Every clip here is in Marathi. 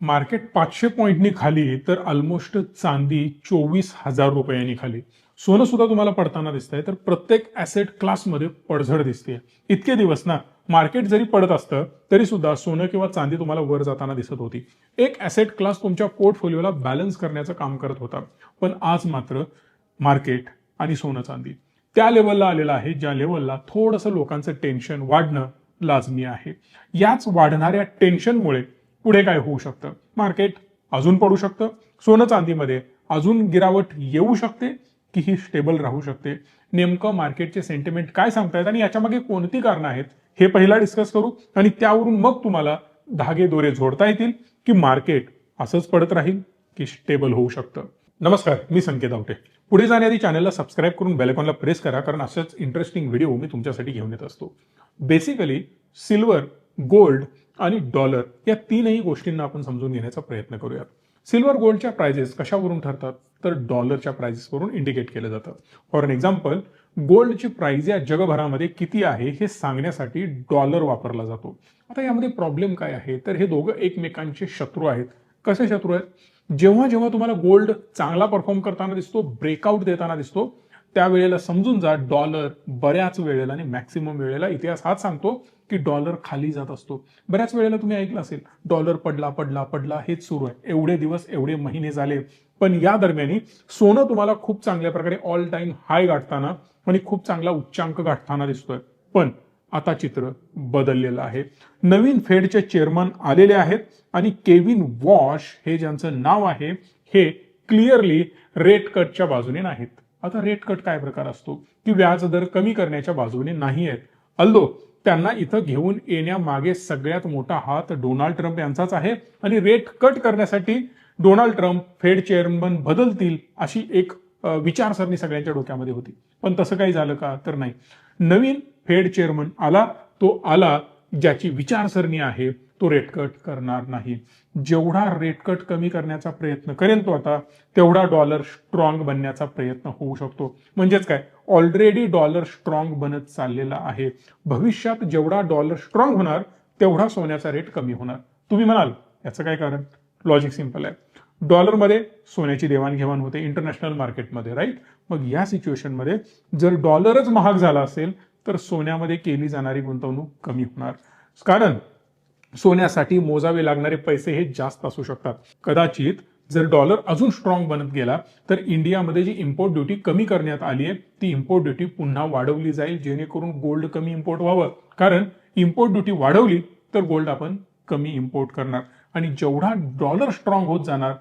मार्केट 500 पॉईंटनी खाली तर ऑलमोस्ट चांदी 24,000 रुपयांनी खाली. सोनं सुद्धा तुम्हाला पडताना दिसतंय, तर प्रत्येक ऍसेट क्लासमध्ये पडझड दिसते. इतके दिवस ना मार्केट जरी पडत असतं तरी सुद्धा सोनं किंवा चांदी तुम्हाला वर जाताना दिसत होती. एक ऍसेट क्लास तुमच्या पोर्टफोलिओला बॅलन्स करण्याचं काम करत होता. पण आज मात्र मार्केट आणि सोनं चांदी त्या लेवलला आलेलं आहे ज्या लेवलला थोडंसं लोकांचं टेन्शन वाढणं लाजमी आहे. याच वाढणाऱ्या टेन्शनमुळे पुढे काय होऊ शकतं? मार्केट अजून पडू शकतं, सोनं चांदीमध्ये अजून गिरावट येऊ शकते की ही स्टेबल राहू शकते. नेमकं मार्केटचे सेंटिमेंट काय सांगतायत आणि याच्यामागे कोणती कारणं आहेत हे पहिला डिस्कस करू आणि त्यावरून मग तुम्हाला धागे दोरे जोडता येतील की मार्केट असंच पडत राहील की स्टेबल होऊ शकतं. नमस्कार, मी संकेत आवटे. पुढे जाण्याआधी चॅनलला सबस्क्राईब करून बेल आयकॉनला प्रेस करा, कारण असेच इंटरेस्टिंग व्हिडिओ मी तुमच्यासाठी घेऊन येत असतो. बेसिकली सिल्वर, गोल्ड आणि डॉलर या तीनही गोष्टींना आपण समजून घेण्याचा प्रयत्न करूयात. सिल्वर गोल्डच्या प्राइजेस कशावरून ठरतात? तर डॉलरच्या प्राइजेसवरून इंडिकेट केलं जातं. फॉर एन एक्झाम्पल, गोल्डची प्राइस या जगभरामध्ये किती आहे हे सांगण्यासाठी डॉलर वापरला जातो. आता यामध्ये प्रॉब्लेम काय आहे? तर हे दोघं एकमेकांचे शत्रू आहेत. कसे शत्रू आहेत? जेव्हा जेव्हा तुम्हाला गोल्ड चांगला परफॉर्म करताना दिसतो, ब्रेकआउट देताना दिसतो, त्यावेळेला समजून जा डॉलर बऱ्याच वेळेला आणि मॅक्सिमम वेळेला इतिहास हाच सांगतो की डॉलर खाली जात असतो. बऱ्याच वेळेला तुम्ही ऐकलं असेल, डॉलर पडला पडला पडला हेच सुरू आहे. एवढे दिवस एवढे महिने झाले, पण या दरम्यान सोनं तुम्हाला खूप चांगल्या प्रकारे ऑल टाइम हाय गाठताना आणि खूप चांगला उच्चांक गाठताना दिसतोय. पण आता चित्र बदललेलं आहे. नवीन फेडचे चेअरमन आलेले आहेत आणि केविन वॉश हे ज्यांचं नाव आहे हे क्लिअरली रेट कटच्या बाजूने नाहीत. आता रेट कट काय प्रकार असतो की व्याज दर कमी करण्याच्या बाजूने नाही आहेत. अल्दो त्यांना इथं घेऊन येण्यामागे सगळ्यात मोठा हात डोनाल्ड ट्रम्प यांचाच आहे आणि रेट कट करण्यासाठी डोनाल्ड ट्रम्प फेड चेअरमन बदलतील अशी एक विचारसरणी सगळ्यांच्या डोक्यामध्ये होती. पण तसं काही झालं का? तर नाही. नवीन फेड चेअरमन आला, तो आला ज्याची विचारसरणी आहे तो रेट कट करणार नाही. जेवढा रेट कट कमी करण्याचा प्रयत्न करेल तो आता, तेवढा डॉलर स्ट्रॉंग बनण्याचा प्रयत्न होऊ शकतो. म्हणजेच काय, ऑलरेडी डॉलर स्ट्रॉंग बनत चाललेला आहे. भविष्यात जेवढा डॉलर स्ट्रॉंग होणार तेवढा सोन्याचा रेट कमी होणार. तुम्ही म्हणाल याचं काय कारण? लॉजिक सिंपल आहे. डॉलरमध्ये सोन्याची देवाणघेवाण होते इंटरनॅशनल मार्केटमध्ये, राईट? मग या सिच्युएशनमध्ये जर डॉलरच महाग झाला असेल तर सोन्यामध्ये केली जाणारी गुंतवणूक कमी होणार. कारण सोन्यासाठी मोजावे लागणारे पैसे हे जास्त असू शकतात. कदाचित जर डॉलर अजून स्ट्रॉंग बनत गेला तर इंडियामध्ये जी इम्पोर्ट ड्युटी कमी करण्यात आली आहे ती इम्पोर्ट ड्युटी पुन्हा वाढवली जाईल, जेणेकरून गोल्ड कमी इम्पोर्ट व्हावं. कारण इम्पोर्ट ड्युटी वाढवली तर गोल्ड आपण कमी इम्पोर्ट करणार आणि जेवढा डॉलर स्ट्रॉंग होत जाणार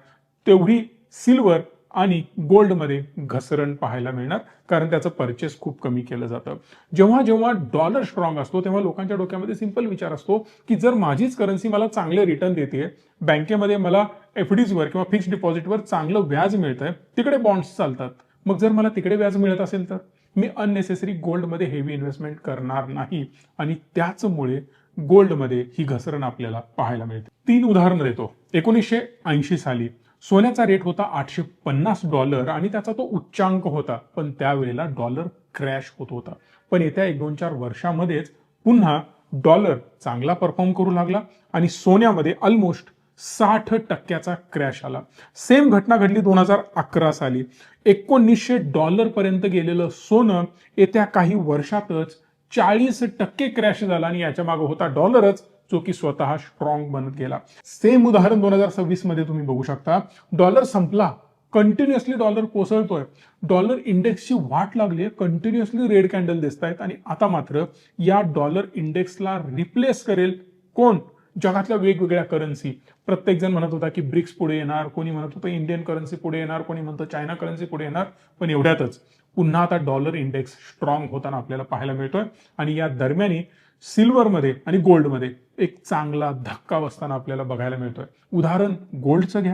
तेवढी सिल्वर आणि गोल्डमध्ये घसरण पाहायला मिळणार, कारण त्याचं परचेस खूप कमी केलं जातं. जेव्हा जेव्हा डॉलर स्ट्रॉंग असतो तेव्हा लोकांच्या डोक्यामध्ये सिंपल विचार असतो की जर माझीच करन्सी मला चांगले रिटर्न देते, बँकेमध्ये मला एफडीजवर किंवा फिक्स डिपॉझिटवर चांगलं व्याज मिळतंय, तिकडे बॉन्ड्स चालतात, मग जर मला तिकडे व्याज मिळत असेल तर मी अननेसेसरी गोल्डमध्ये हेवी इन्व्हेस्टमेंट करणार नाही आणि त्याचमुळे गोल्डमध्ये ही घसरण आपल्याला पाहायला मिळते. 3 उदाहरणं देतो. 1980 साली सोन्याचा रेट होता $850 आणि त्याचा तो उच्चांक होता, पण त्यावेळेला डॉलर क्रॅश होत होता. पण येत्या 1-2-4 वर्षामध्येच पुन्हा डॉलर चांगला परफॉर्म करू लागला आणि सोन्यामध्ये ऑलमोस्ट 60% क्रॅश आला. सेम घटना घडली 2011 साली. $1900 पर्यंत गेलेलं सोनं येत्या काही वर्षातच 40% क्रॅश झाला आणि याच्या मागे होता डॉलरच, जो की स्वतः स्ट्रॉंग बनत गेला. सेम उदाहरण 2026 मध्ये तुम्ही बघू शकता. डॉलर संपला, कंटिन्युअसली डॉलर कोसळतोय, डॉलर इंडेक्सची वाट लागली, कंटिन्युअसली रेड कॅन्डल दिसत आहेत आणि आता मात्र या डॉलर इंडेक्सला रिप्लेस करेल कोण? जगातल्या वेगवेगळ्या करन्सी. प्रत्येक जण म्हणत होता की ब्रिक्स पुढे येणार, कोणी म्हणत होतं इंडियन करन्सी पुढे येणार, कोणी म्हणतं चायना करन्सी पुढे येणार. पण एवढ्यातच पुन्हा आता डॉलर इंडेक्स स्ट्रॉंग होताना आपल्याला पाहायला मिळतोय आणि या दरम्यान सिल्वरमध्ये आणि गोल्डमध्ये एक चांगला धक्का बसताना आपल्याला बघायला मिळतोय. उदाहरण गोल्डचं घ्या.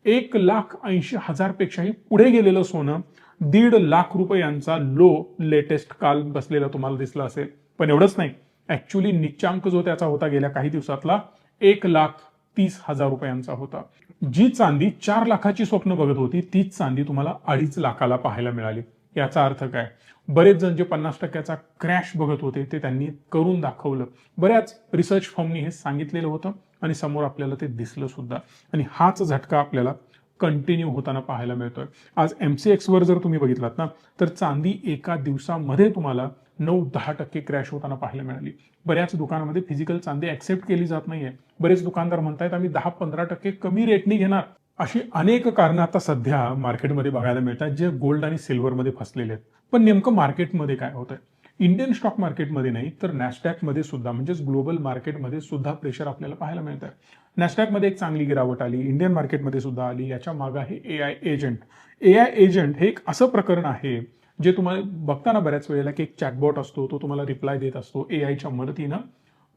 1,80,000 पेक्षाही पुढे गेलेलं सोनं 1.5 लाख रुपयांचा लो लेटेस्ट काल बसलेला तुम्हाला दिसला असेल. पण एवढंच नाही, ऍक्च्युली निच्चांक जो त्याचा होता गेल्या काही दिवसातला 1,30,000 रुपयांचा होता. जी चांदी 4 लाखाची स्वप्न बघत होती तीच चांदी तुम्हाला 2.5 लाखाला पाहायला मिळाली. याचा अर्थ काय? बरेच जण जे 50% क्रॅश बघत होते ते त्यांनी करून दाखवलं. बऱ्याच रिसर्च फर्मनी हे सांगितलेलं होतं आणि समोर आपल्याला ते दिसलं सुद्धा. आणि हाच झटका आपल्याला कंटिन्यू होताना पाहायला मिळतोय. आज MCX वर जर तुम्ही बघितलात ना, तर चांदी एका दिवसामध्ये तुम्हाला 9-10% क्रॅश होताना पाहायला मिळाली. बऱ्याच दुकानामध्ये फिजिकल चांदी ऍक्सेप्ट केली जात नाहीये. बरेच दुकानदार म्हणतायत आम्ही 10-15% कमी रेटनी घेणार. अशी अनेक कारणं आता सध्या मार्केटमध्ये बघायला मिळतात, जे गोल्ड आणि सिल्वरमध्ये फसलेले आहेत. पण नेमकं मार्केटमध्ये काय होतंय? इंडियन स्टॉक मार्केटमध्ये नाही तर नॅस्डॅकमध्ये सुद्धा, म्हणजेच ग्लोबल मार्केटमध्ये सुद्धा प्रेशर आपल्याला पाहायला मिळत आहे. नॅस्डॅकमध्ये एक चांगली गिरावट आली, इंडियन मार्केटमध्ये सुद्धा आली. याच्या मागे आहे AI एजंट. AI एजंट हे एक असं प्रकरण आहे जे तुम्हाला बघताना बऱ्याच वेळेला की एक चॅटबॉट असतो, तो तुम्हाला रिप्लाय देत असतो AIच्या मदतीनं.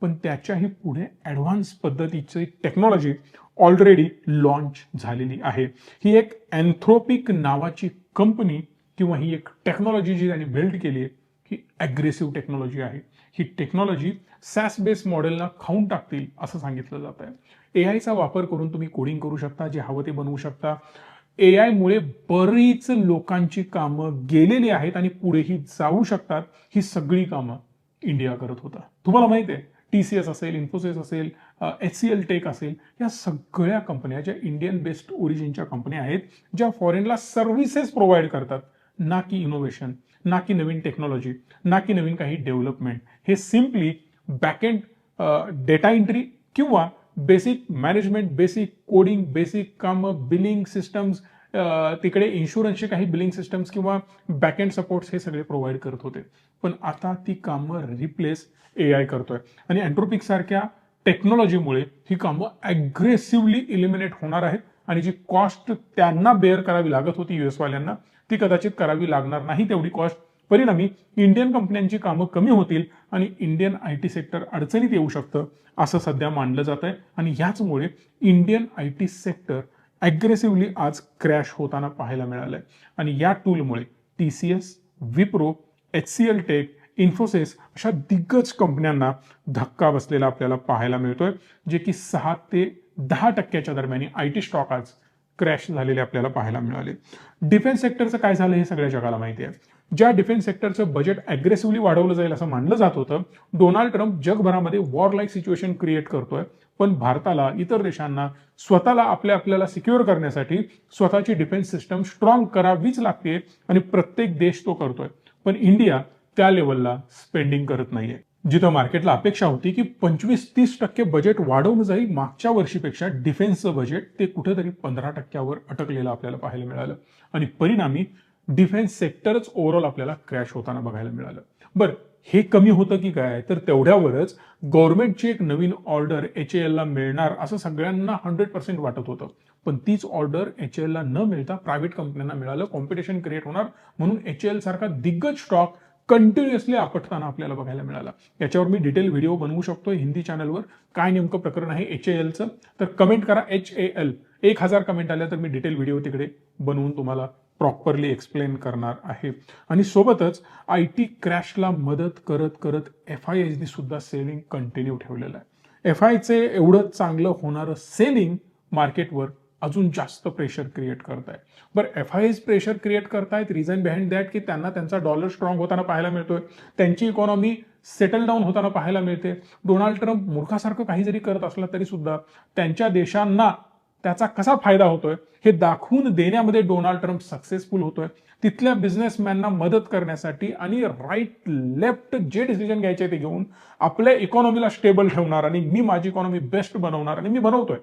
पण त्याच्याही पुढे ॲडव्हान्स पद्धतीची टेक्नॉलॉजी ऑलरेडी लॉन्च झालेली आहे. ही एक अँथ्रोपिक नावाची कंपनी किंवा ही एक टेक्नॉलॉजी जी त्यांनी बिल्ड केली आहे, ही ॲग्रेसिव्ह टेक्नॉलॉजी आहे. ही टेक्नॉलॉजी सॅस बेस मॉडेलला खाऊन टाकतील असं सांगितलं जात आहे. AIचा वापर करून तुम्ही कोडिंग करू शकता, जे हवं ते बनवू शकता. AI मुळे बरीच लोकांची कामं गेलेली आहेत आणि पुढेही जाऊ शकतात. ही सगळी कामं इंडिया करत होता. तुम्हाला माहिती आहे, TCS असेल, इन्फोसिस असेल, HCL टेक असेल, या सगळ्या कंपन्या ज्या इंडियन बेस्ड ओरिजिनच्या कंपन्या आहेत, ज्या फॉरेनला सर्व्हिसेस प्रोव्हाइड करतात, ना की इनोव्हेशन, ना की नवीन टेक्नॉलॉजी, ना की नवीन काही डेव्हलपमेंट. हे सिम्पली बॅकएंड डेटा एंट्री किंवा basic management, basic coding, basic कामं, बिलिंग सिस्टम्स, तिकडे इन्शुरन्सचे काही बिलिंग सिस्टम्स किंवा बॅकएंड सपोर्ट्स हे सगळे प्रोव्हाइड करत होते. पण आता ती कामं रिप्लेस AI करतोय आणि अँथ्रोपिक सारख्या टेक्नॉलॉजीमुळे ही कामं अग्रेसिव्हली इलिमिनेट होणार आहेत आणि जी कॉस्ट त्यांना बेअर करावी लागत होती US वाल्यांना, ती कदाचित करावी लागणार नाही तेवढी कॉस्ट. परिणामी इंडियन कंपन्यांची कामं कमी होतील आणि इंडियन IT सेक्टर अडचणीत येऊ शकतं असं सध्या मानलं जात आहे. आणि याचमुळे इंडियन IT सेक्टर अग्रेसिव्हली आज क्रॅश होताना पाहायला मिळालंय. आणि या टूलमुळे TCS, Wipro, HCL tech, Infosys अशा दिग्गज कंपन्यांना धक्का बसलेला आपल्याला पाहायला मिळतोय, जे की 6 ते 10% दरम्यान IT स्टॉक आज क्रॅश झालेले आपल्याला पाहायला मिळाले. डिफेन्स सेक्टरचं काय झालं हे सगळ्या जगाला माहिती आहे. ज्या डिफेन्स सेक्टरचं बजेट अग्रेसिव्हली वाढवलं जाईल असं मानलं जात होतं, डोनाल्ड ट्रम्प जगभरामध्ये वॉर लाईक सिच्युएशन क्रिएट करतोय. पण भारताला, इतर देशांना स्वतःला आपल्याला सिक्युअर करण्यासाठी स्वतःची डिफेन्स सिस्टम स्ट्रॉंग करावीच लागते आणि प्रत्येक देश तो करतोय. पण इंडिया त्या लेवलला स्पेंडिंग करत नाहीये. जिथं मार्केटला अपेक्षा होती की 25-30% बजेट वाढवलं जाईल मागच्या वर्षीपेक्षा, डिफेन्सचं बजेट ते कुठेतरी 15%वर अटकलेलं आपल्याला पाहायला मिळालं. आणि परिणामी डिफेन्स सेक्टरच ओव्हरऑल आपल्याला क्रॅश होताना बघायला मिळालं. बरं, हे कमी होतं की काय? तर तेवढ्यावरच गव्हर्नमेंटची एक नवीन ऑर्डर HALला मिळणार असं सगळ्यांना 100% वाटत होतं. पण तीच ऑर्डर HALला न मिळता प्रायव्हेट कंपन्यांना मिळालं. कॉम्पिटिशन क्रिएट होणार म्हणून HAL सारखा दिग्गज स्टॉक कंटिन्युअसली आपटताना आपल्याला बघायला मिळाला. याच्यावर मी डिटेल व्हिडिओ बनवू शकतो हिंदी चॅनलवर. काय नेमकं प्रकरण आहे HALचं, तर कमेंट करा HAL. 1000 कमेंट आल्या तर मी डिटेल व्हिडिओ तिकडे बनवून तुम्हाला प्रॉपरली एक्सप्लेन करणार आहे. आणि सोबतच IT क्रॅशला मदत करत करत FISने सुद्धा सेलिंग कंटिन्यू ठेवलेलं आहे. FIचे एवढं चांगलं होणारं सेलिंग मार्केटवर अजून जास्त प्रेशर क्रिएट करताय. बरं, FIs प्रेशर क्रिएट करतायत, रिझन बिहाइंड दॅट की त्यांना त्यांचा डॉलर स्ट्रॉंग होताना पाहायला मिळतोय, त्यांची इकॉनॉमी सेटल डाऊन होताना पाहायला मिळते. डोनाल्ड ट्रम्प मूर्खासारखं काही जरी करत असला तरी सुद्धा त्यांच्या देशांना त्याचा कसा फायदा होतोय हे दाखवून देण्यामध्ये डोनाल्ड ट्रम्प सक्सेसफुल होतोय. तिथल्या बिझनेसमॅनना मदत करण्यासाठी आणि राईट लेफ्ट जे डिसिजन घ्यायचे ते घेऊन आपल्या इकॉनॉमीला स्टेबल ठेवणार आणि मी माझी इकॉनॉमी बेस्ट बनवणार आणि मी बनवतोय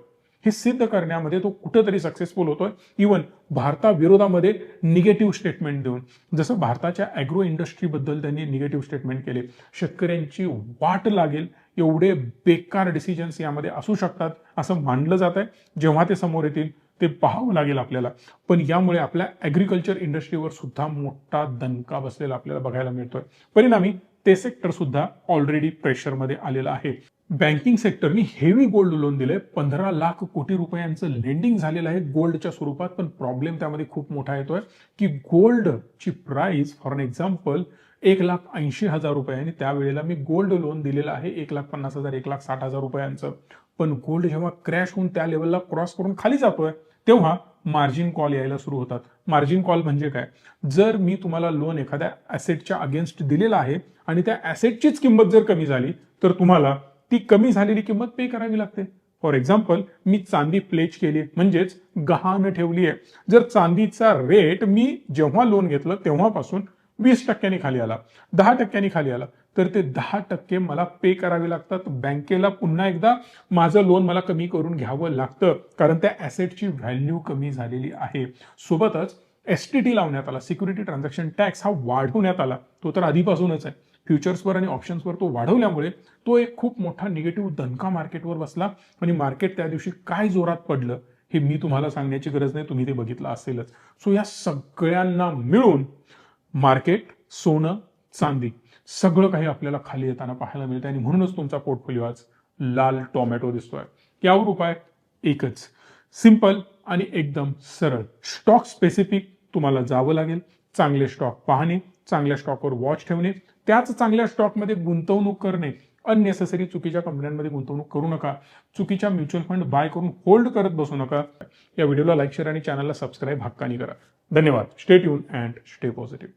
हे सिद्ध करण्यामध्ये तो कुठेतरी सक्सेसफुल होतोय. इव्हन भारताविरोधामध्ये निगेटिव्ह स्टेटमेंट देऊन, जसं भारताच्या ॲग्रो इंडस्ट्रीबद्दल त्यांनी निगेटिव्ह स्टेटमेंट केले. शेतकऱ्यांची वाट लागेल एवढे बेकार डिसिजन्स यामध्ये असू शकतात असं मानलं जात आहे. जेव्हा ते समोर येतील ते पाहावं लागेल आपल्याला. पण यामुळे आपल्या ॲग्रिकल्चर इंडस्ट्रीवर सुद्धा मोठा दणका बसलेला आपल्याला बघायला मिळतोय. परिणामी ते सेक्टर सुद्धा ऑलरेडी प्रेशरमध्ये आलेलं आहे. बँकिंग सेक्टरनी हेवी गोल्ड लोन दिलंय. 15 लाख कोटी रुपयांचं लेंडिंग झालेलं आहे गोल्डच्या स्वरूपात. पण प्रॉब्लेम त्यामध्ये खूप मोठा येतोय की गोल्डची प्राइस, फॉर अन एक्झाम्पल, 1,80,000 रुपये आणि त्यावेळेला मी गोल्ड लोन दिलेलं आहे 1,50,000, 1,60,000 रुपयांचं. पण गोल्ड जेव्हा क्रॅश होऊन त्या लेवलला क्रॉस करून खाली जातोय तेव्हा मार्जिन कॉल यायला सुरू होतात. मार्जिन कॉल म्हणजे काय? जर मी तुम्हाला लोन एखाद्या ॲसेटच्या अगेन्स्ट दिलेला आहे आणि त्या ॲसेटचीच किंमत जर कमी झाली तर तुम्हाला ती कमी झालेली किंमत पे करावी लागते. फॉर एक्झाम्पल मी चांदी प्लेज केली म्हणजेच गहाण ठेवली आहे. जर चांदीचा रेट मी जेव्हा लोन घेतलं तेव्हापासून 20% खाली आला, 10% खाली आला, तर ते 10% मला पे करावे लागतात. बँकेला पुन्हा एकदा माझं लोन मला कमी करून घ्यावं लागतं, कारण त्या ॲसेटची व्हॅल्यू कमी झालेली आहे. सोबतच STT लावण्यात आला, सिक्युरिटी ट्रान्झॅक्शन टॅक्स हा वाढवण्यात आला. तो तर आधीपासूनच आहे. फ्युचर्सवर आणि ऑप्शन्सवर तो वाढवल्यामुळे तो एक खूप मोठा निगेटिव्ह दणका मार्केटवर बसला आणि मार्केट त्या दिवशी काय जोरात पडलं हे मी तुम्हाला सांगण्याची गरज नाही, तुम्ही ते बघितलं असेलच. सो या सगळ्यांना मिळून मार्केट, सोनं, चांदी सगळं काही आपल्याला खाली येताना पाहायला मिळतं आणि म्हणूनच तुमचा पोर्टफोलिओ आज लाल टोमॅटो दिसतोय. यावर उपाय एकच, सिंपल आणि एकदम सरळ. स्टॉक स्पेसिफिक तुम्हाला जावं लागेल, चांगले स्टॉक पाहणे, चांगल्या स्टॉकवर वॉच ठेवणे, त्याच चांगल्या स्टॉकमध्ये गुंतवणूक करणे. अननेसेसरी चुकीच्या कंपन्यांमध्ये गुंतवणूक करू नका. चुकीच्या म्युच्युअल फंड बाय करून होल्ड करत बसू नका. या व्हिडिओला लाईक, शेअर आणि चॅनलला सबस्क्राईब हक्कानी करा. धन्यवाद. Stay tune and stay positive.